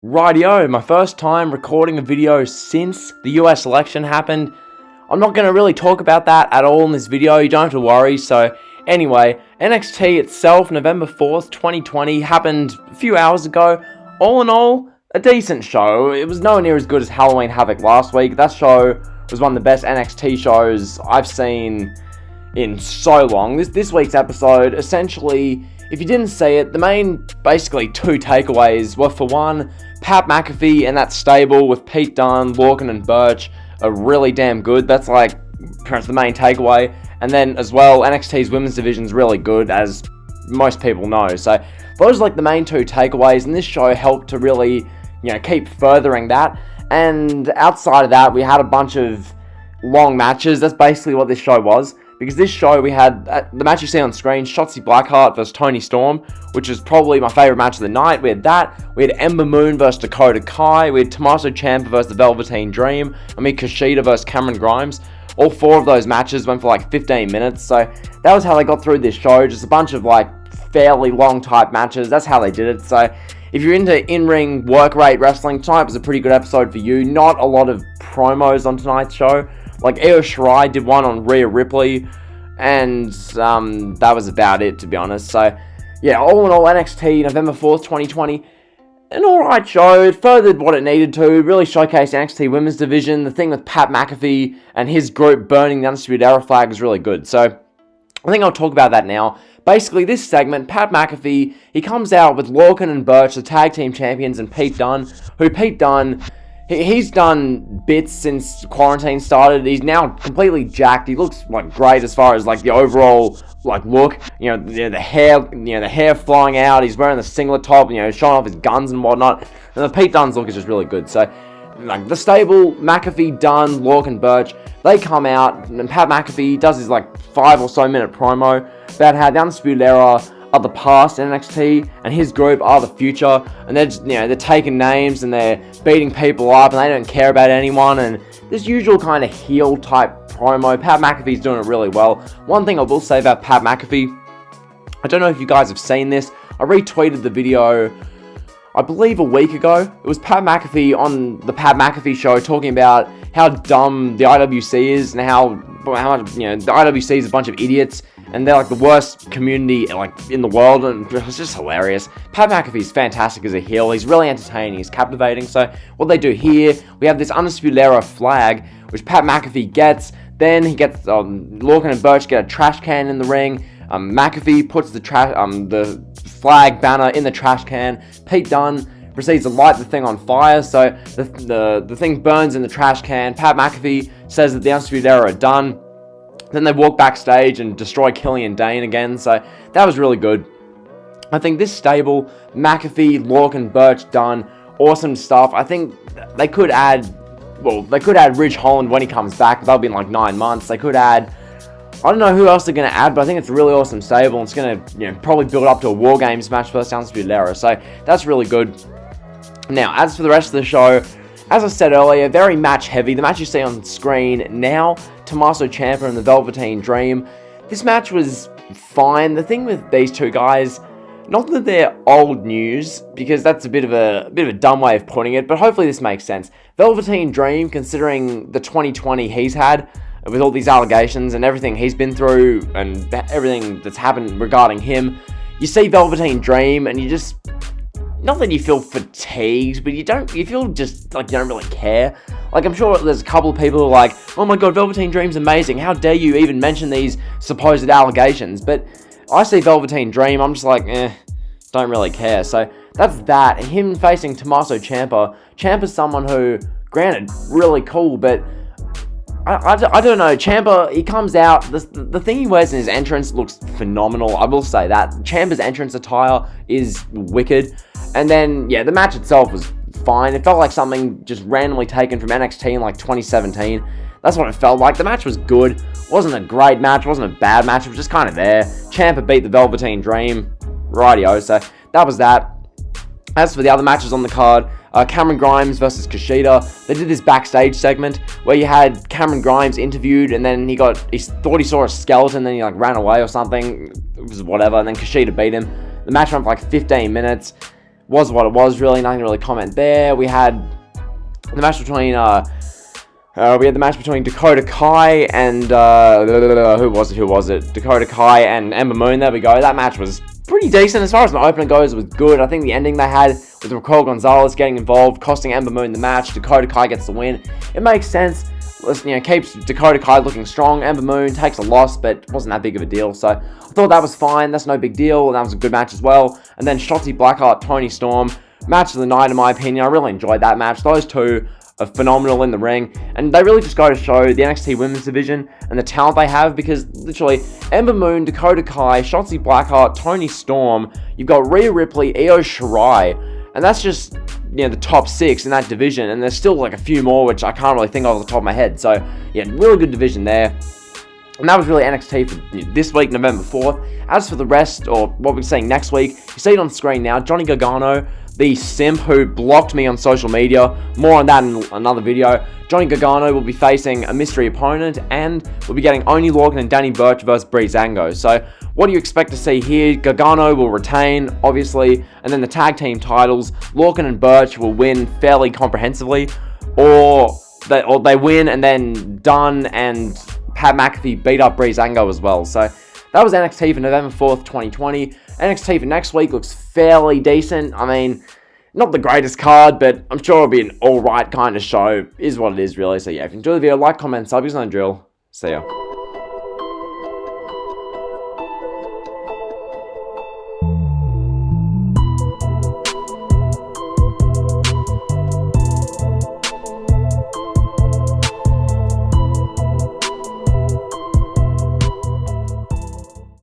Rightio, my first time recording a video since the US election happened. I'm not going to really talk about that at all in this video, you don't have to worry. So anyway, NXT itself, November 4th, 2020, happened a few hours ago. All in all, a decent show. It was nowhere near as good as Halloween Havoc last week. That show was one of the best NXT shows I've seen in so long. This week's episode, essentially, if you didn't see it, the main, basically, two takeaways were, for one, Pat Mcafee and that stable with Pete Dunne, Lorcan and Burch are really damn good. That's like, perhaps the main takeaway. And then, as well, NXT's women's division is really good, as most people know. So, those are like the main two takeaways, and this show helped to really, keep furthering that. And outside of that, we had a bunch of long matches. That's basically what this show was. Because this show, we had the match you see on screen, Shotzi Blackheart versus Toni Storm, which is probably my favourite match of the night. We had that. We had Ember Moon versus Dakota Kai. We had Tommaso Ciampa versus the Velveteen Dream. Kushida versus Cameron Grimes. All four of those matches went for like 15 minutes. So that was how they got through this show. Just a bunch of like fairly long type matches. That's how they did it. So if you're into in-ring work rate wrestling, tonight was a pretty good episode for you. Not a lot of promos on tonight's show. Like, Io Shirai did one on Rhea Ripley, and that was about it, to be honest. So, yeah, all in all, NXT, November 4th, 2020, an alright show. It furthered what it needed to, really showcased NXT Women's Division. The thing with Pat McAfee and his group burning the Undisputed Era flag was really good. So, I think I'll talk about that now. Basically, this segment, Pat McAfee, he comes out with Lorcan and Burch, the tag team champions, and Pete Dunne, who Pete Dunne... He's done bits since quarantine started. He's now completely jacked. He looks like great as far as like the overall like look. The hair flying out. He's wearing the singlet top. Showing off his guns and whatnot. And the Pete Dunne's look is just really good. So, like the stable, McAfee, Dunne, Lorcan, Burch, they come out, and Pat McAfee does his like 5 or so minute promo about how the Undisputed Era are the past in NXT, and his group are the future, and they're just, they're taking names, and they're beating people up, and they don't care about anyone, and this usual kind of heel type promo. Pat McAfee's doing it really well. One thing I will say about Pat McAfee, I don't know if you guys have seen this, I retweeted the video, I believe a week ago. It was Pat McAfee on the Pat McAfee show talking about how dumb the IWC is, and how much, the IWC is a bunch of idiots, and they're like the worst community like in the world, and it's just hilarious. Pat McAfee's fantastic as a heel. He's really entertaining. He's captivating. So what they do here, we have this Undisputed Era flag, which Pat McAfee gets. Then he gets Lorcan and Burch get a trash can in the ring. McAfee puts the flag banner in the trash can. Pete Dunne proceeds to light the thing on fire, so the thing burns in the trash can. Pat McAfee says that the Undisputed Era are done. Then they walk backstage and destroy Killian Dane again, so that was really good. I think this stable, McAfee, Lorcan, Burch, Dunne, awesome stuff. I think they could add Ridge Holland when he comes back, but that'll be in like 9 months. They could add, I don't know who else they're going to add, but I think it's a really awesome stable, and it's going to probably build up to a War Games match versus Undisputed Era, so that's really good. Now, as for the rest of the show, as I said earlier, very match heavy. The match you see on screen now, Tommaso Ciampa and the Velveteen Dream. This match was fine. The thing with these two guys, not that they're old news, because that's a bit of a dumb way of putting it, but hopefully this makes sense. Velveteen Dream, considering the 2020 he's had, with all these allegations and everything he's been through, and everything that's happened regarding him, you see Velveteen Dream, and you just... not that you feel fatigued, but you feel just like you don't really care. Like, I'm sure there's a couple of people who are like, oh my god, Velveteen Dream's amazing, how dare you even mention these supposed allegations? But I see Velveteen Dream, I'm just like, don't really care. So that's that. And him facing Tommaso Ciampa. Ciampa's someone who, granted, really cool, but I don't know. Ciampa, he comes out, the thing he wears in his entrance looks phenomenal, I will say that. Ciampa's entrance attire is wicked. And then, yeah, the match itself was fine. It felt like something just randomly taken from NXT in like 2017. That's what it felt like. The match was good. It wasn't a great match. It wasn't a bad match. It was just kind of there. Ciampa beat the Velveteen Dream. Rightio. So that was that. As for the other matches on the card, Cameron Grimes versus Kushida. They did this backstage segment where you had Cameron Grimes interviewed, and then he thought he saw a skeleton, then he like ran away or something. It was whatever, and then Kushida beat him. The match went for like 15 minutes. was what it was, really. Nothing to really comment there. We had the match between Dakota Kai and who was it? Dakota Kai and Ember Moon. There we go. That match was pretty decent as far as an opener goes. It was good. I think the ending they had with Raquel Gonzalez getting involved, costing Ember Moon the match. Dakota Kai gets the win. It makes sense. Listen, keeps Dakota Kai looking strong. Ember Moon takes a loss, but it wasn't that big of a deal. So I thought that was fine. That's no big deal. And that was a good match as well. And then Shotzi Blackheart, Toni Storm. Match of the night, in my opinion. I really enjoyed that match. Those two are phenomenal in the ring, and they really just go to show the NXT Women's Division and the talent they have, because literally Ember Moon, Dakota Kai, Shotzi Blackheart, Toni Storm, you've got Rhea Ripley, Io Shirai, and that's just the top 6 in that division, and there's still like a few more which I can't really think of off the top of my head. So yeah, really good division there. And that was really NXT for this week, November 4th. As for the rest, or what we're saying next week, you see it on screen now. Johnny Gargano, the simp who blocked me on social media. More on that in another video. Johnny Gargano will be facing a mystery opponent, and we'll be getting Oney Lorcan and Danny Burch versus Breezango. So what do you expect to see here? Gargano will retain, obviously, and then the tag team titles, Lorcan and Burch will win fairly comprehensively, or they win and then Dunn and Pat McAfee beat up Breezango as well. So that was NXT for November 4th, 2020. NXT for next week looks fairly decent. I mean, not the greatest card, but I'm sure it'll be an alright kind of show. Is what it is, really. So yeah, if you enjoy the video, like, comment, sub, use no drill. See ya.